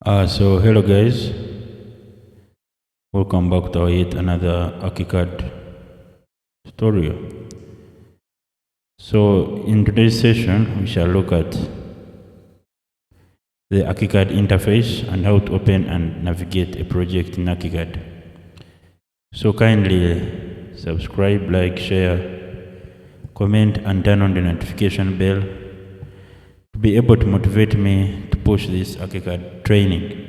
So hello guys, welcome back to our yet another Archicad tutorial. So in today's session we shall look at the Archicad interface and how to open and navigate a project in Archicad. So kindly subscribe, like, share, comment and turn on the notification bell to be able to motivate me to push this Archicad training.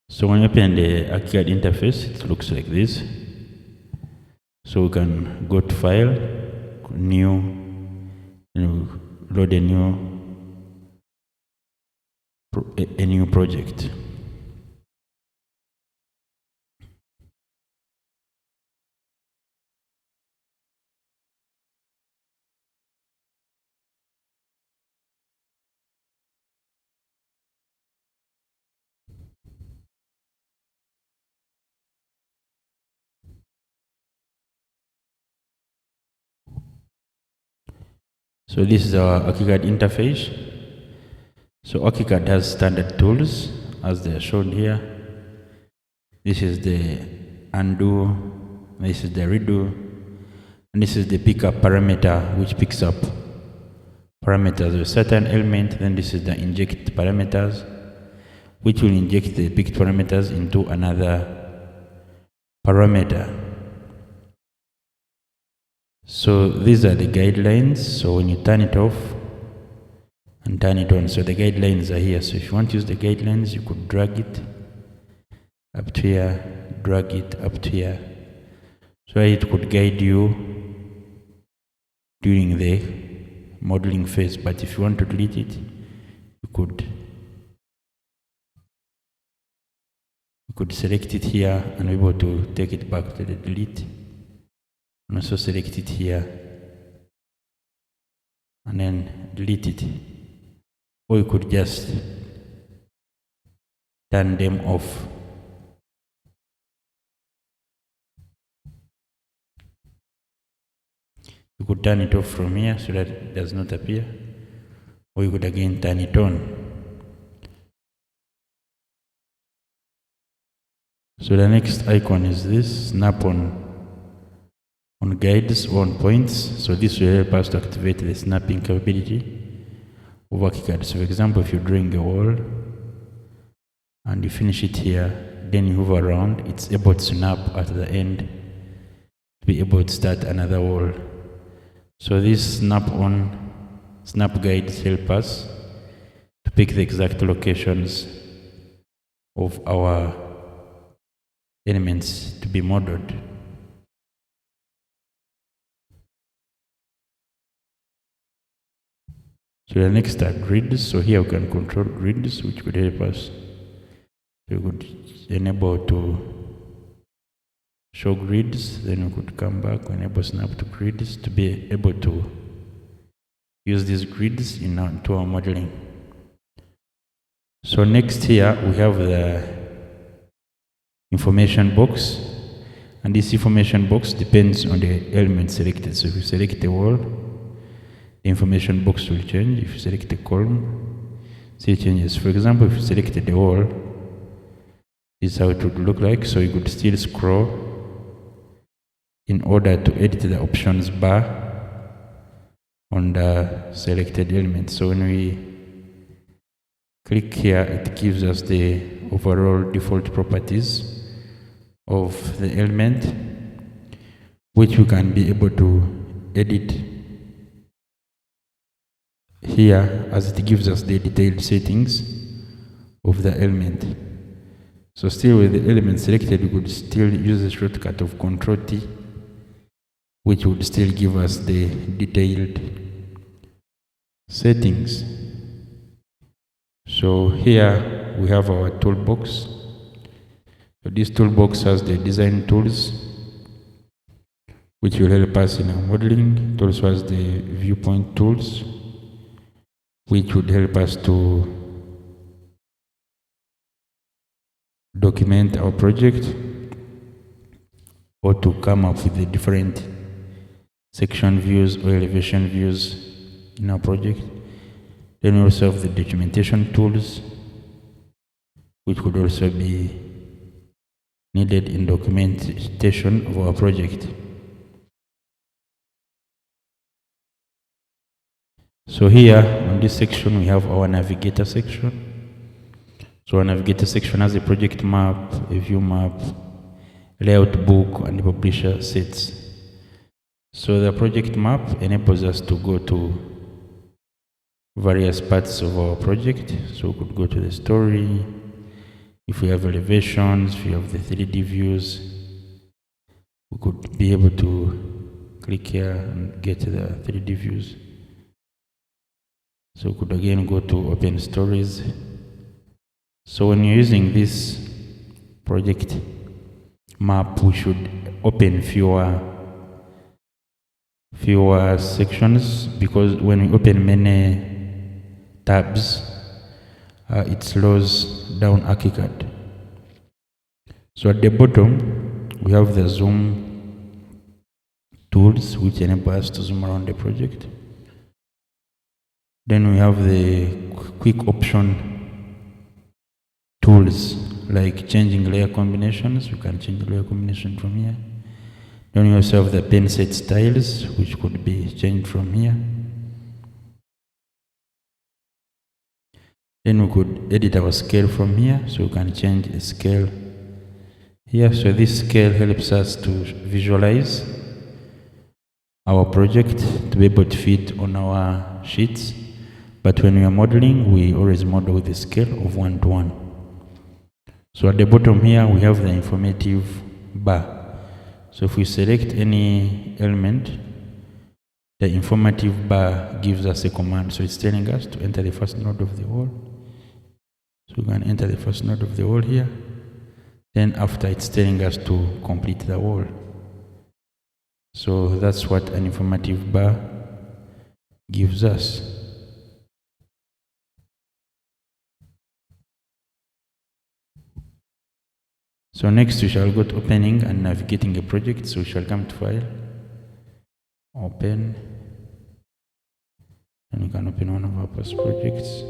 So when you open the Archicad interface, it looks like this. So we can go to File, New, load a new project. So this is our Archicad interface. So Archicad has standard tools as they are shown here. This is the undo, this is the redo, and this is the pickup parameter which picks up parameters of a certain element. Then this is the inject parameters which will inject the picked parameters into another parameter. So these are the guidelines. So when you turn it off and turn it on, so the guidelines are here. So if you want to use the guidelines, you could drag it up to here, drag it up to here, so it could guide you during the modeling phase. But if you want to delete it, you could select it here and be able to take it back to the delete. And also select it here and then delete it, or you could just turn them off. You could turn it off from here so that it does not appear, or you could again turn it on. So the next icon is this snap on guides or on points. So this will help us to activate the snapping capability of Archicad. So for example, if you're drawing a wall and you finish it here, then you move around, it's able to snap at the end to be able to start another wall. So these snap guides help us to pick the exact locations of our elements to be modeled. So the next are grids. So here we can control grids, which could help us. We could enable to show grids, then we could come back, enable snap to grids to be able to use these grids into our modeling. So next here we have the information box, and this information box depends on the element selected. So if you select the wall, the information box will change. If you select the column, see it changes. For example, if you selected the wall, this is how it would look like. So you could still scroll in order to edit the options bar on the selected element. So when we click here, it gives us the overall default properties of the element, which we can be able to edit here, as it gives us the detailed settings of the element. So still with the element selected, we could still use the shortcut of Ctrl T, which would still give us the detailed settings. So here we have our toolbox. So this toolbox has the design tools, which will help us in our modeling. It also has the viewpoint tools, which would help us to document our project or to come up with the different section views or elevation views in our project. Then we also have the documentation tools, which could also be needed in documentation of our project. So here on this section we have our navigator section. So our navigator section has a project map, a view map, layout book, and the publisher sets. So the project map enables us to go to various parts of our project. So we could go to the story, if we have elevations, if we have the 3D views, we could be able to click here and get the 3D views. So we could again go to open stories. So when you're using this project map, we should open fewer sections, because when we open many tabs, it slows down Archicad. So at the bottom, we have the zoom tools, which enable us to zoom around the project. Then we have the quick option tools, like changing layer combinations. We can change the layer combination from here. Then we also have the pen set styles, which could be changed from here. Then we could edit our scale from here, so we can change the scale here. So this scale helps us to visualize our project, to be able to fit on our sheets. But when we are modeling, we always model with a scale of 1:1. So at the bottom here, we have the informative bar. So if we select any element, the informative bar gives us a command. So it's telling us to enter the first node of the wall. So we can enter the first node of the wall here. Then after, it's telling us to complete the wall. So that's what an informative bar gives us. So next we shall go to opening and navigating a project. So we shall come to file, open, and we can open one of our past projects.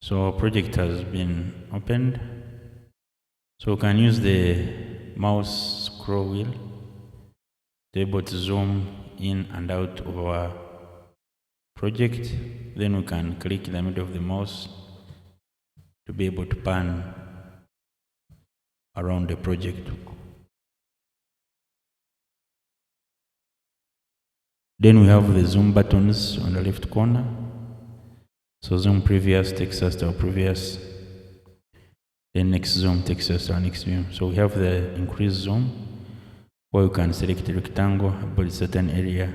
So our project has been opened. So we can use the mouse scroll wheel to be able to zoom in and out of our project. Then we can click the middle of the mouse to be able to pan around the project. Then we have the zoom buttons on the left corner. So zoom previous takes us to our previous, then next zoom takes us to our next view. So we have the increase zoom, where we can select a rectangle about a certain area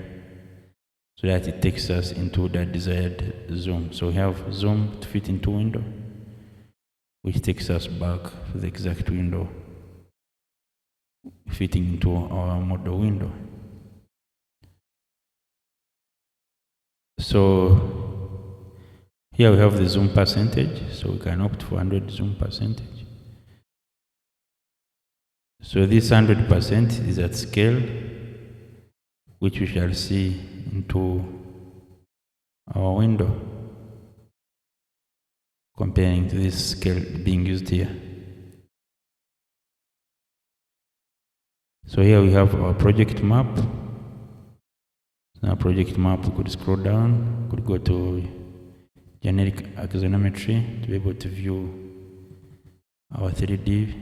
so that it takes us into the desired zoom. So we have zoom to fit into window, which takes us back to the exact window fitting into our model window. So here we have the zoom percentage, so we can opt for 100 zoom percentage. So this 100% is at scale, which we shall see into our window, comparing to this scale being used here. So here we have our project map. So our project map, we could scroll down, could go to generic axonometry to be able to view our 3D.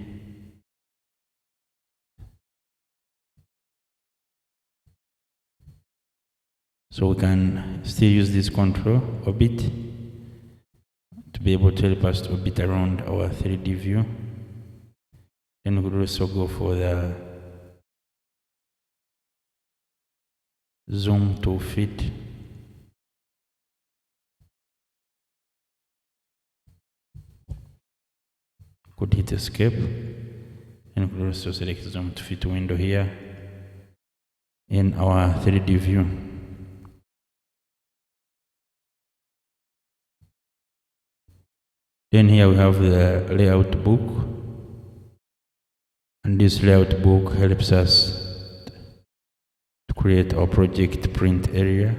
So we can still use this control orbit to be able to help us to orbit around our 3D view. Then we could also go for the zoom to fit. Could hit escape, and we could also select zoom to fit window here. in our 3D view. Then here we have the layout book, and this layout book helps us to create our project print area,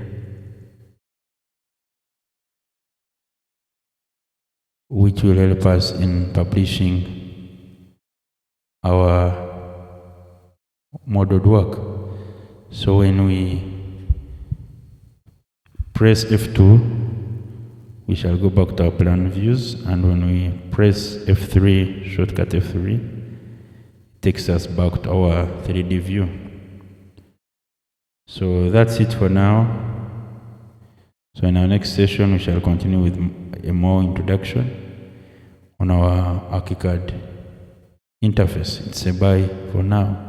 which will help us in publishing our modeled work. So when we press F2, we shall go back to our plan views, and when we press F3, shortcut F3, it takes us back to our 3D view. So that's it for now. So in our next session, we shall continue with a more introduction on our Archicad interface. It's a bye for now.